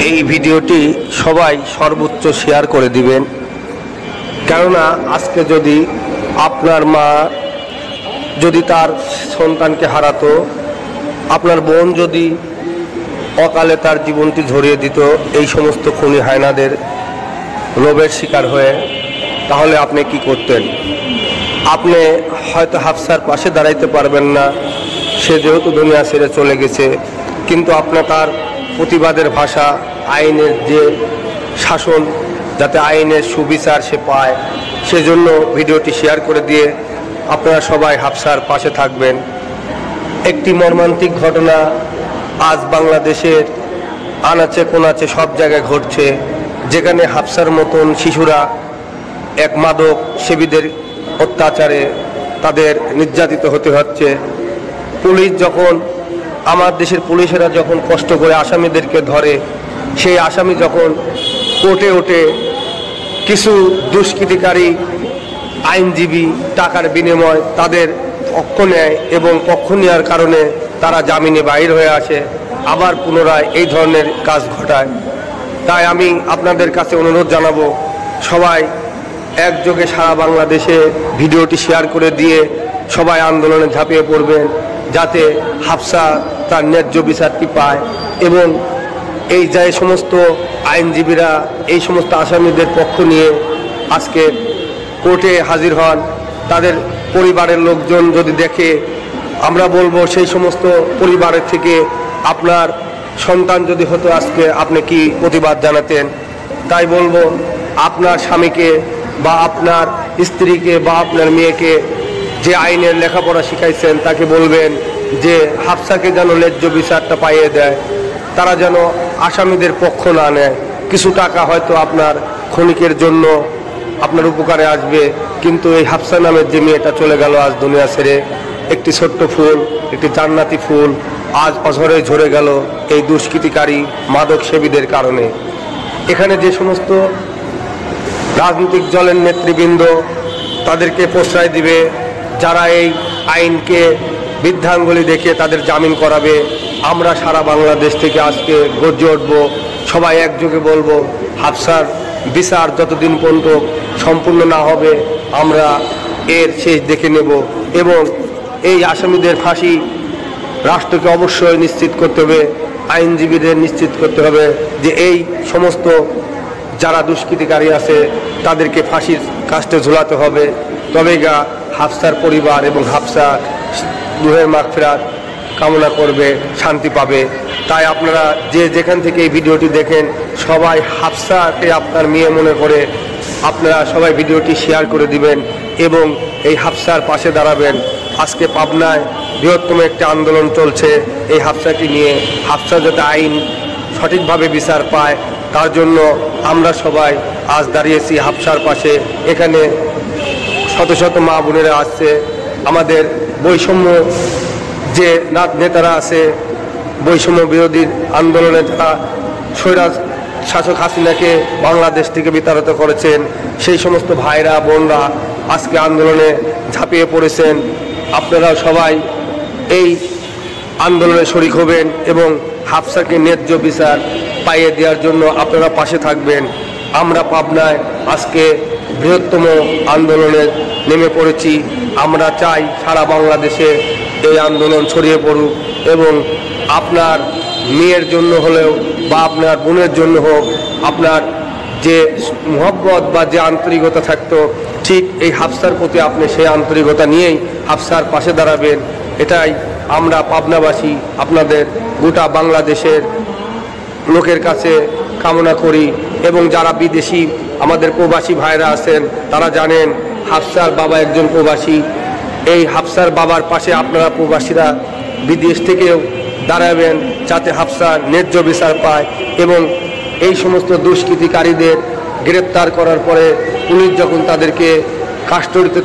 এই ভিডিওটি সবাই সর্বোচ্চ শেয়ার করে দিবেন, কেননা আজকে যদি আপনার মা যদি তার সন্তানকে হারাতো, আপনার বোন যদি অকালে তার জীবনটি ঝরিয়ে দিত এই সমস্ত খুনি হায়নাদের লোভের শিকার হয়ে, তাহলে আপনি কি করতেন? আপনি হয়তো হাফসার পাশে দাঁড়াইতে পারবেন না, সে যেহেতু দুনিয়া ছেড়ে চলে গেছে, কিন্তু আপনার তার প্রতিবাদের ভাষা, আইনের যে শাসন, যাতে আইনের সুবিচার সে পায়, সেজন্য ভিডিওটি শেয়ার করে দিয়ে আপনারা সবাই হাফসার পাশে থাকবেন। একটি মর্মান্তিক ঘটনা আজ বাংলাদেশের আনাচে কোনাচে সব জায়গায় ঘটছে, যেখানে হাফসার মতন শিশুরা এক মাদক সেবীদের অত্যাচারে তাদের নির্যাতিত হতে হচ্ছে। পুলিশ যখন, আমার দেশের পুলিশেরা যখন কষ্ট করে আসামিদেরকে ধরে, সেই আসামি যখন কোর্টে ওঠে, কিছু দুষ্কৃতিকারী আইনজীবী টাকার বিনিময় তাদের পক্ষ নেয় এবং পক্ষ নেওয়ার কারণে তারা জামিনে বাইর হয়ে আসে, আবার পুনরায় এই ধরনের কাজ ঘটায়। তাই আমি আপনাদের কাছে অনুরোধ জানাবো, সবাই একযোগে সারা বাংলাদেশে ভিডিওটি শেয়ার করে দিয়ে সবাই আন্দোলনে ঝাঁপিয়ে পড়বেন, যাতে হাফসা তার ন্যায্য বিচারটি পায় এবং এই যে সমস্ত আইনজীবীরা এই সমস্ত আসামিদের পক্ষ নিয়ে আজকে কোর্টে হাজির হন, তাদের পরিবারের লোকজন যদি দেখে, আমরা বলবো সেই সমস্ত পরিবারের থেকে আপনার সন্তান যদি হতো আজকে আপনি কি প্রতিবাদ জানাতেন? তাই বলবো, আপনার স্বামীকে বা আপনার স্ত্রীকে বা আপনার মেয়েকে যে আইনের লেখাপড়া শিখাইছেন তাকে বলবেন যে হাফসাকে যেন ন্যায্য বিচারটা পাইয়ে দেয়, তারা যেন আসামিদের পক্ষ না নেয়। কিছু টাকা হয়তো আপনার ক্ষণিকের জন্য আপনার উপকারে আসবে, কিন্তু এই হাফসা নামের যে মেয়েটা চলে গেল আজ দুনিয়া ছেড়ে, একটি ছোট্ট ফুল, একটি জান্নাতি ফুল আজ অঝরে ঝরে গেল এই দুষ্কৃতিকারী মাদক সেবীদের কারণে। এখানে যে সমস্ত রাজনৈতিক দলের নেতৃবৃন্দ তাদেরকে প্রশ্রয় দিবে, যারা এই আইনকে বৃদ্ধাঙ্গুলি দেখে তাদের জামিন করাবে, আমরা সারা বাংলাদেশ থেকে আজকে গর্জে উঠব, সবাই একযোগে বলবো হাফসার বিচার যতদিন পর্যন্ত সম্পূর্ণ না হবে আমরা এর শেষ দেখে নেব এবং এই আসামিদের ফাঁসি রাষ্ট্রকে অবশ্যই নিশ্চিত করতে হবে, আইনজীবীদের নিশ্চিত করতে হবে যে এই সমস্ত যারা দুষ্কৃতিকারী আছে তাদেরকে ফাঁসির কাস্টে ঝুলাতে হবে, তবেই গা হাফসার পরিবার এবং হাফসা রুহের মাগফিরাত কামনা করবে, শান্তি পাবে। তাই আপনারা যে যেখান থেকে এই ভিডিওটি দেখেন, সবাই হাফসাকে আপনার মেয়ে মনে করে আপনারা সবাই ভিডিওটি শেয়ার করে দিবেন এবং এই হাফসার পাশে দাঁড়াবেন। আজকে পাবনায় বৃহত্তম একটি আন্দোলন চলছে এই হাফসাকে নিয়ে, হাফসা যাতে আইন সঠিকভাবে বিচার পায় তার জন্য আমরা সবাই আজ দাঁড়িয়েছি হাফসার পাশে। এখানে শত শত মা বোনেরা আসছে, আমাদের বৈষম্য যে নেতারা আছে, বৈষম্য বিরোধী আন্দোলনে যারা স্বৈরাজ শাসক হাসিনাকে বাংলাদেশ থেকে বিতাড়িত করেছেন, সেই সমস্ত ভাইরা বোনরা আজকে আন্দোলনে ঝাঁপিয়ে পড়েছেন। আপনারা সবাই এই আন্দোলনে শরিক হবেন এবং হাফসাকে ন্যায্য বিচার পাইয়ে দেওয়ার জন্য আপনারা পাশে থাকবেন। আমরা পাবনায় আজকে বৃহত্তম আন্দোলনে নেমে পড়েছি। আমরা চাই সারা বাংলাদেশে এই আন্দোলন ছড়িয়ে পড়ুক এবং আপনার মেয়ের জন্য হলেও বা আপনার বোনের জন্য হোক, আপনার যে মহব্বত বা যে আন্তরিকতা থাকতো, ঠিক এই হাফসার প্রতি আপনি সেই আন্তরিকতা নিয়েই হাফসার পাশে দাঁড়াবেন। এটাই আমরা পাবনাবাসী আপনাদের গোটা বাংলাদেশের লোকের কাছে কামনা করি এবং যারা বিদেশি আমাদের প্রবাসী ভাইরা আছেন তারা জানেন হাফসার বাবা একজন প্রবাসী। এই হাফসার বাবার পাশে আপনারা প্রবাসীরা বিদেশ থেকেও দাঁড়াবেন, যাতে হাফসা ন্যায্য বিচার পায় এবং এই সমস্ত দুষ্কৃতিকারীদের গ্রেপ্তার করার পরে পুলিশ যখন তাদেরকে কাস্টডিতে